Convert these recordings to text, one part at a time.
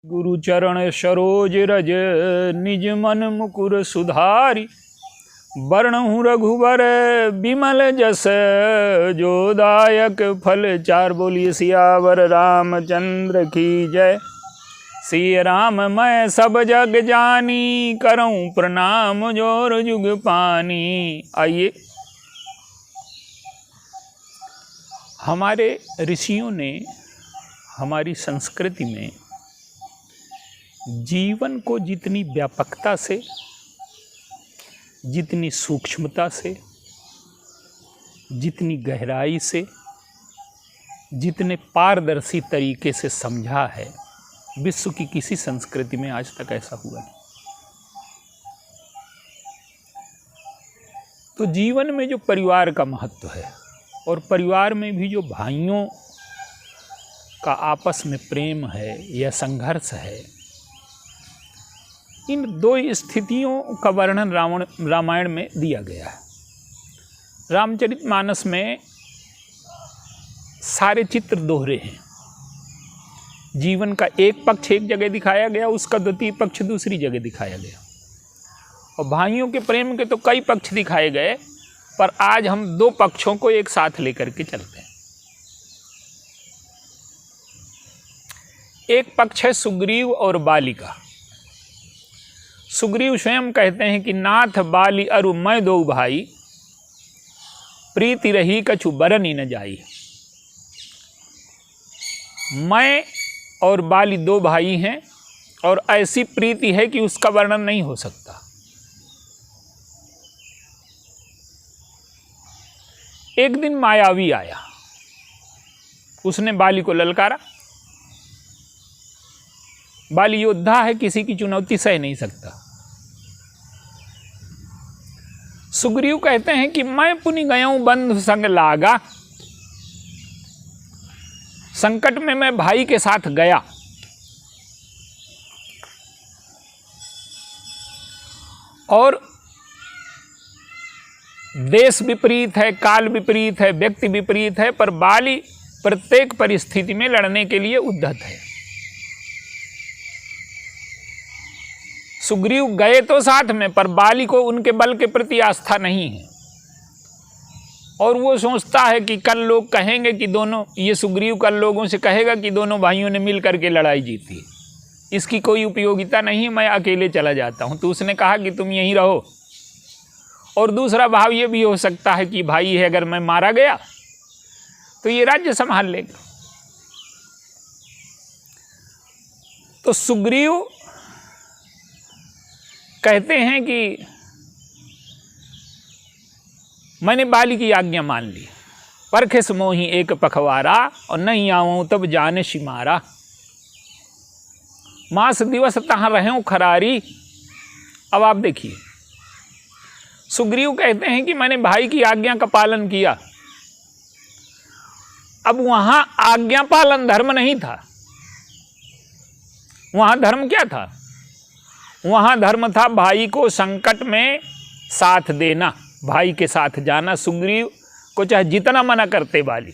गुरु चरण सरोज रज निज मन मुकुर सुधारी। वर्णहु रघुबर बिमल जस जो दायक फल चार। बोलिए सियावर रामचंद्र की जय। श्री राम मैं सब जग जानी करऊं प्रणाम जोर जुग पानी। आइए, हमारे ऋषियों ने हमारी संस्कृति में जीवन को जितनी व्यापकता से, जितनी सूक्ष्मता से, जितनी गहराई से, जितने पारदर्शी तरीके से समझा है, विश्व की किसी संस्कृति में आज तक ऐसा हुआ नहीं। तो जीवन में जो परिवार का महत्व है और परिवार में भी जो भाइयों का आपस में प्रेम है या संघर्ष है, इन दो स्थितियों का वर्णन रामायण में दिया गया है। रामचरितमानस में सारे चित्र दोहरे हैं। जीवन का एक पक्ष एक जगह दिखाया गया, उसका द्वितीय पक्ष दूसरी जगह दिखाया गया। और भाइयों के प्रेम के तो कई पक्ष दिखाए गए, पर आज हम दो पक्षों को एक साथ लेकर के चलते हैं। एक पक्ष है सुग्रीव और बाली का। सुग्रीव स्वयं कहते हैं कि नाथ बाली अरु मैं दो भाई, प्रीति रही कछु बरनी न जाई। मैं और बाली दो भाई हैं और ऐसी प्रीति है कि उसका वर्णन नहीं हो सकता। एक दिन मायावी आया, उसने बाली को ललकारा। बाली योद्धा है, किसी की चुनौती सह नहीं सकता। सुग्रीव कहते हैं कि मैं पुनि गया बंधु संग लागा। संकट में मैं भाई के साथ गया और देश विपरीत है, काल विपरीत है, व्यक्ति विपरीत है, पर बाली प्रत्येक परिस्थिति में लड़ने के लिए उद्यत है। सुग्रीव गए तो साथ में, पर बाली को उनके बल के प्रति आस्था नहीं है और वो सोचता है कि कल लोग कहेंगे कि दोनों, ये सुग्रीव कल लोगों से कहेगा कि दोनों भाइयों ने मिल करके लड़ाई जीती, इसकी कोई उपयोगिता नहीं, मैं अकेले चला जाता हूं। तो उसने कहा कि तुम यहीं रहो। और दूसरा भाव ये भी हो सकता है कि भाई है, अगर मैं मारा गया तो ये राज्य संभाल लेगा। तो सुग्रीव कहते हैं कि मैंने बाली की आज्ञा मान ली, परखे मोही एक पखवारा और नहीं आऊं तब जाने शिमारा। मास दिवस तहां रहे खरारी। अब आप देखिए, सुग्रीव कहते हैं कि मैंने भाई की आज्ञा का पालन किया। अब वहां आज्ञा पालन धर्म नहीं था, वहां धर्म क्या था? वहां धर्म था भाई को संकट में साथ देना, भाई के साथ जाना। सुग्रीव को चाहे जितना मना करते बाली,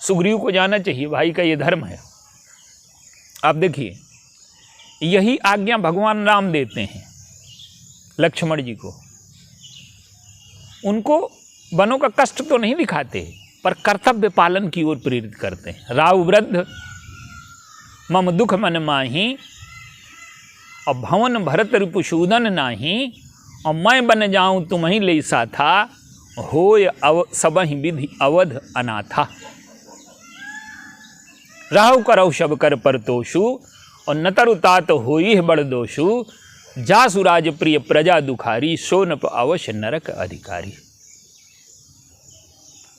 सुग्रीव को जाना चाहिए, भाई का ये धर्म है। आप देखिए, यही आज्ञा भगवान राम देते हैं लक्ष्मण जी को। उनको वनों का कष्ट तो नहीं दिखाते, पर कर्तव्य पालन की ओर प्रेरित करते हैं। राव वृद्ध मम दुख मन माही और भवन भरत रिपुसूदन नाही। और मैं बन जाऊं तुम्हें ले सा था, होय सबहि विधि अवध अनाथा। राहु करौ शब कर परतोषु और नतरु तात होई बड़ दोषु। जासु राज प्रिय प्रजा दुखारी, सोनप अवश्य नरक अधिकारी।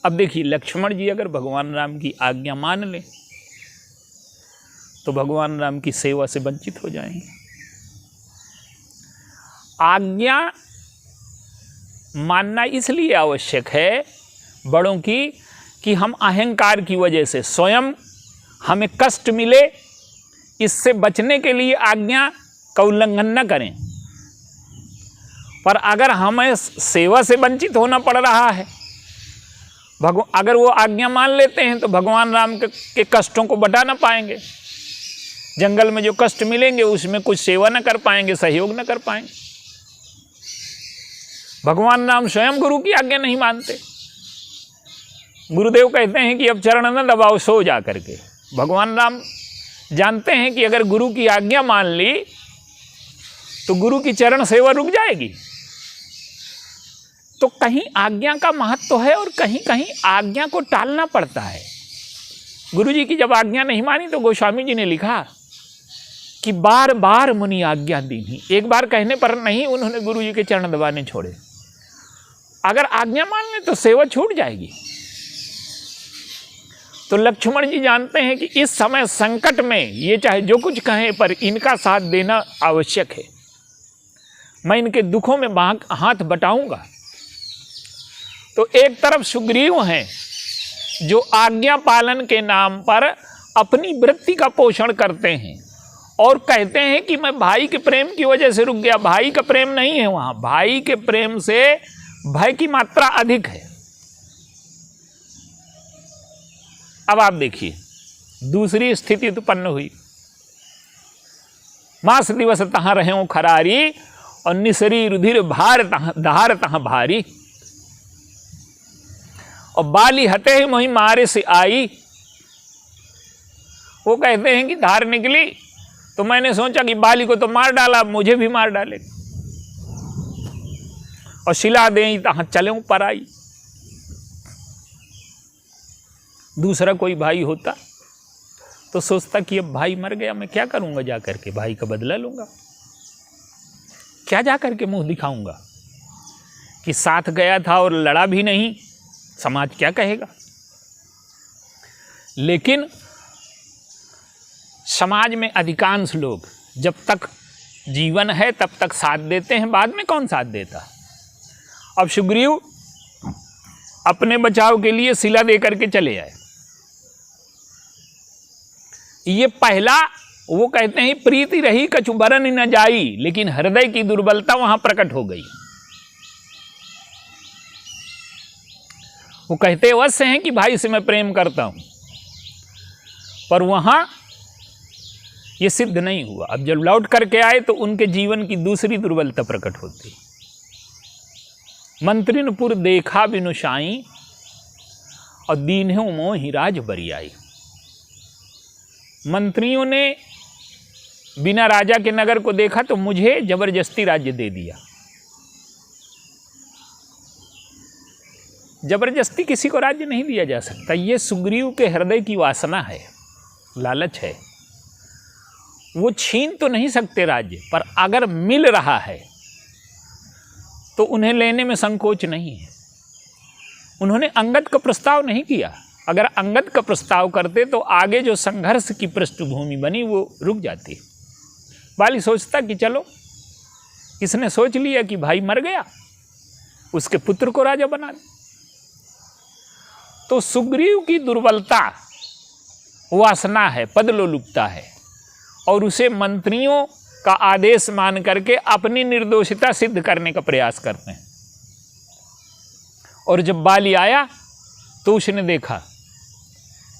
अब देखिए, लक्ष्मण जी अगर भगवान राम की आज्ञा मान लें तो भगवान राम की सेवा से वंचित हो जाएंगे। आज्ञा मानना इसलिए आवश्यक है बड़ों की कि हम अहंकार की वजह से स्वयं हमें कष्ट मिले, इससे बचने के लिए आज्ञा का उल्लंघन न करें। पर अगर हमें सेवा से वंचित होना पड़ रहा है, अगर वो आज्ञा मान लेते हैं तो भगवान राम के कष्टों को बटा ना पाएंगे। जंगल में जो कष्ट मिलेंगे उसमें कुछ सेवा न कर पाएंगे, सहयोग न कर पाएंगे। भगवान राम स्वयं गुरु की आज्ञा नहीं मानते। गुरुदेव कहते हैं कि अब चरण न दबाओ, सो जा करके। भगवान राम जानते हैं कि अगर गुरु की आज्ञा मान ली तो गुरु की चरण सेवा रुक जाएगी। तो कहीं आज्ञा का महत्व है और कहीं कहीं आज्ञा को टालना पड़ता है। गुरु जी की जब आज्ञा नहीं मानी तो गोस्वामी जी ने लिखा कि बार बार मुनि आज्ञा दीनी। एक बार कहने पर नहीं उन्होंने गुरु जी के चरण दबाने छोड़े। अगर आज्ञा मान लें तो सेवा छूट जाएगी। तो लक्ष्मण जी जानते हैं कि इस समय संकट में ये चाहे जो कुछ कहें पर इनका साथ देना आवश्यक है। मैं इनके दुखों में हाथ बटाऊंगा। तो एक तरफ सुग्रीव हैं जो आज्ञा पालन के नाम पर अपनी वृत्ति का पोषण करते हैं और कहते हैं कि मैं भाई के प्रेम की वजह से रुक गया। भाई का प्रेम नहीं है वहां, भाई के प्रेम से भय की मात्रा अधिक है। अब आप देखिए दूसरी स्थिति उत्पन्न हुई। मास दिवस तहां रहे खरारी और निसरी रुधिर भार दहार तहां भारी। और बाली हटे ही वहीं मारे से आई। वो कहते हैं कि धार निकली तो मैंने सोचा कि बाली को तो मार डाला, मुझे भी मार डाले। और शिला दे तहां चले पर आई। दूसरा कोई भाई होता तो सोचता कि अब भाई मर गया, मैं क्या करूंगा जाकर के, भाई का बदला लूंगा, क्या जाकर के मुंह दिखाऊंगा कि साथ गया था और लड़ा भी नहीं, समाज क्या कहेगा। लेकिन समाज में अधिकांश लोग जब तक जीवन है तब तक साथ देते हैं, बाद में कौन साथ देता। अब सुग्रीव अपने बचाव के लिए शिला दे करके चले आए। ये पहला, वो कहते हैं प्रीति रही कछु बरन न जाई, लेकिन हृदय की दुर्बलता वहां प्रकट हो गई। वो कहते अवश्य हैं कि भाई से मैं प्रेम करता हूं, पर वहां ये सिद्ध नहीं हुआ। अब जब लौट करके आए तो उनके जीवन की दूसरी दुर्बलता प्रकट होती। मंत्रिनपुर देखा बिनु साई और दीन्हु मोहि राज बरियाई। मंत्रियों ने बिना राजा के नगर को देखा तो मुझे जबरदस्ती राज्य दे दिया। जबरदस्ती किसी को राज्य नहीं दिया जा सकता। ये सुग्रीव के हृदय की वासना है, लालच है। वो छीन तो नहीं सकते राज्य, पर अगर मिल रहा है तो उन्हें लेने में संकोच नहीं है। उन्होंने अंगद का प्रस्ताव नहीं किया। अगर अंगद का प्रस्ताव करते तो आगे जो संघर्ष की पृष्ठभूमि बनी वो रुक जाती। बाली सोचता कि चलो, इसने सोच लिया कि भाई मर गया, उसके पुत्र को राजा बना दे। तो सुग्रीव की दुर्बलता वासना है, पदलोलुपता है, और उसे मंत्रियों का आदेश मान करके अपनी निर्दोषिता सिद्ध करने का प्रयास करते हैं। और जब बाली आया तो उसने देखा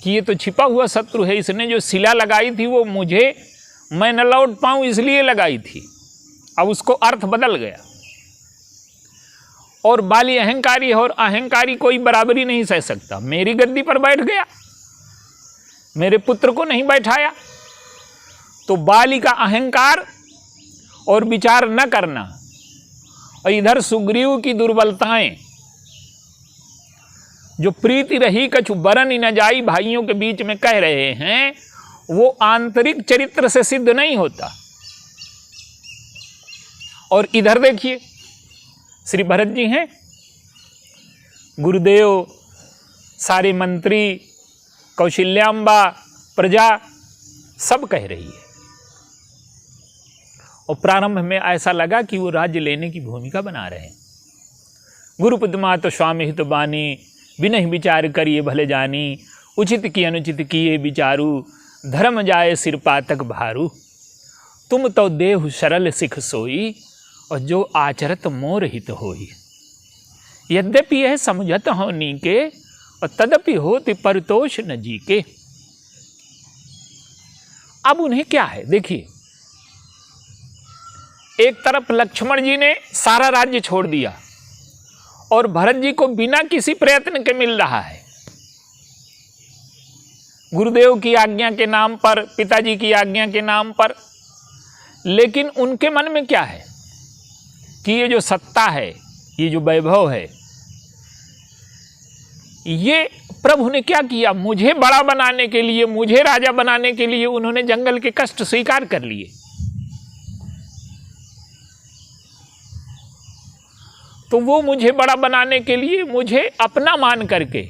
कि ये तो छिपा हुआ शत्रु है। इसने जो शिला लगाई थी वो मैं न लौट पाऊं इसलिए लगाई थी। अब उसको अर्थ बदल गया। और बाली अहंकारी है, और अहंकारी कोई बराबरी नहीं सह सकता। मेरी गद्दी पर बैठ गया, मेरे पुत्र को नहीं बैठाया। तो बाली का अहंकार और विचार न करना, और इधर सुग्रीव की दुर्बलताएं, जो प्रीति रही कछु बरन न जाई भाइयों के बीच में कह रहे हैं, वो आंतरिक चरित्र से सिद्ध नहीं होता। और इधर देखिए श्री भरत जी हैं, गुरुदेव, सारे मंत्री, कौशल्याम्बा, प्रजा सब कह रही है। और प्रारंभ में ऐसा लगा कि वो राज्य लेने की भूमिका बना रहे हैं। गुरुपदमा तो स्वामी हित बानी, बिनहि विचार करिए भले जानी, उचित की अनुचित किए विचारू, धर्म जाए सिर पातक भारू। तुम तो देहु सरल सिख सोई, और जो आचरत मोर हित होई। यद्यपि यह समझत हो नीके, और तदपि होति परितोष न जी के। अब उन्हें क्या है, देखिए, एक तरफ लक्ष्मण जी ने सारा राज्य छोड़ दिया और भरत जी को बिना किसी प्रयत्न के मिल रहा है, गुरुदेव की आज्ञा के नाम पर, पिताजी की आज्ञा के नाम पर। लेकिन उनके मन में क्या है कि ये जो सत्ता है, ये जो वैभव है, ये प्रभु ने क्या किया, मुझे बड़ा बनाने के लिए, मुझे राजा बनाने के लिए उन्होंने जंगल के कष्ट स्वीकार कर लिए। तो वो मुझे बड़ा बनाने के लिए मुझे अपना मान करके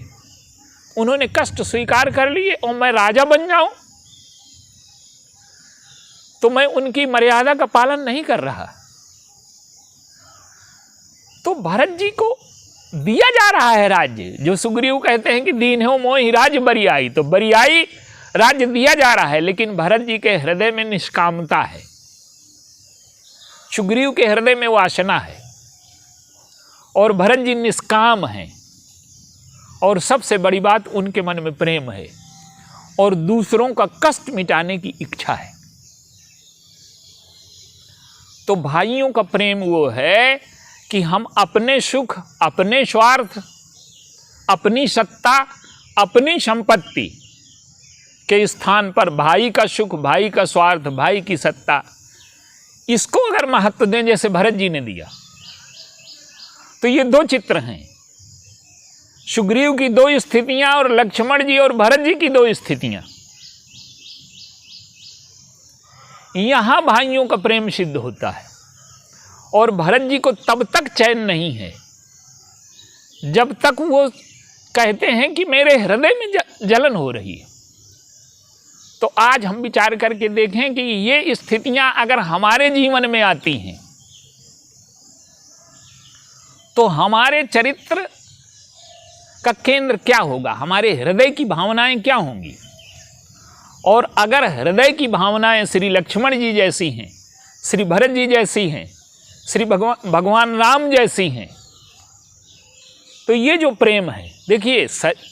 उन्होंने कष्ट स्वीकार कर लिए और मैं राजा बन जाऊं, तो मैं उनकी मर्यादा का पालन नहीं कर रहा। तो भरत जी को दिया जा रहा है राज्य, जो सुग्रीव कहते हैं कि दीन हो मोहि राज्य बरियाई, तो बरियाई राज्य दिया जा रहा है, लेकिन भरत जी के हृदय में निष्कामता है, सुग्रीव के हृदय में वासना है, और भरत जी निष्काम हैं। और सबसे बड़ी बात, उनके मन में प्रेम है और दूसरों का कष्ट मिटाने की इच्छा है। तो भाइयों का प्रेम वो है कि हम अपने सुख, अपने स्वार्थ, अपनी सत्ता, अपनी संपत्ति के स्थान पर भाई का सुख, भाई का स्वार्थ, भाई की सत्ता, इसको अगर महत्व दें जैसे भरत जी ने दिया, तो ये दो चित्र हैं, सुग्रीव की दो स्थितियां और लक्ष्मण जी और भरत जी की दो स्थितियां। यहां भाइयों का प्रेम सिद्ध होता है। और भरत जी को तब तक चैन नहीं है जब तक वो कहते हैं कि मेरे हृदय में जलन हो रही है। तो आज हम विचार करके देखें कि ये स्थितियां अगर हमारे जीवन में आती हैं तो हमारे चरित्र का केंद्र क्या होगा, हमारे हृदय की भावनाएं क्या होंगी। और अगर हृदय की भावनाएं श्री लक्ष्मण जी जैसी हैं, श्री भरत जी जैसी हैं, श्री भगवान राम जैसी हैं, तो ये जो प्रेम है, देखिए,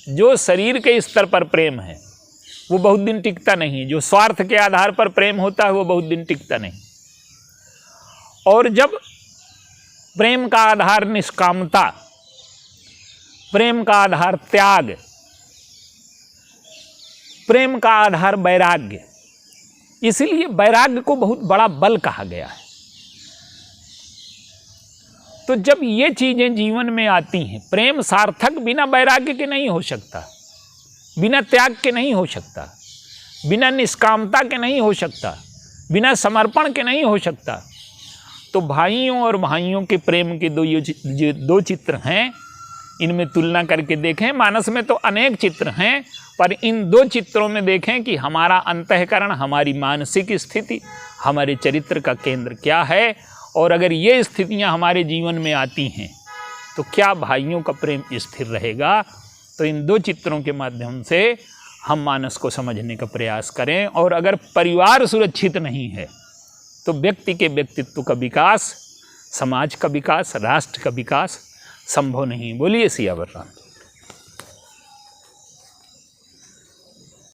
जो शरीर के स्तर पर प्रेम है वो बहुत दिन टिकता नहीं, जो स्वार्थ के आधार पर प्रेम होता है वो बहुत दिन टिकता नहीं। और जब प्रेम का आधार निष्कामता, प्रेम का आधार त्याग, प्रेम का आधार वैराग्य, इसलिए वैराग्य को बहुत बड़ा बल कहा गया है। तो जब ये चीजें जीवन में आती हैं, प्रेम सार्थक बिना वैराग्य के नहीं हो सकता, बिना त्याग के नहीं हो सकता, बिना निष्कामता के नहीं हो सकता, बिना समर्पण के नहीं हो सकता। तो भाइयों और भाइयों के प्रेम के दो चित्र हैं, इनमें तुलना करके देखें। मानस में तो अनेक चित्र हैं, पर इन दो चित्रों में देखें कि हमारा अंतःकरण, हमारी मानसिक स्थिति, हमारे चरित्र का केंद्र क्या है। और अगर ये स्थितियां हमारे जीवन में आती हैं तो क्या भाइयों का प्रेम स्थिर रहेगा। तो इन दो चित्रों के माध्यम से हम मानस को समझने का प्रयास करें। और अगर परिवार सुरक्षित नहीं है तो व्यक्ति के व्यक्तित्व का विकास, समाज का विकास, राष्ट्र का विकास संभव नहीं। बोलिए सियावर राम।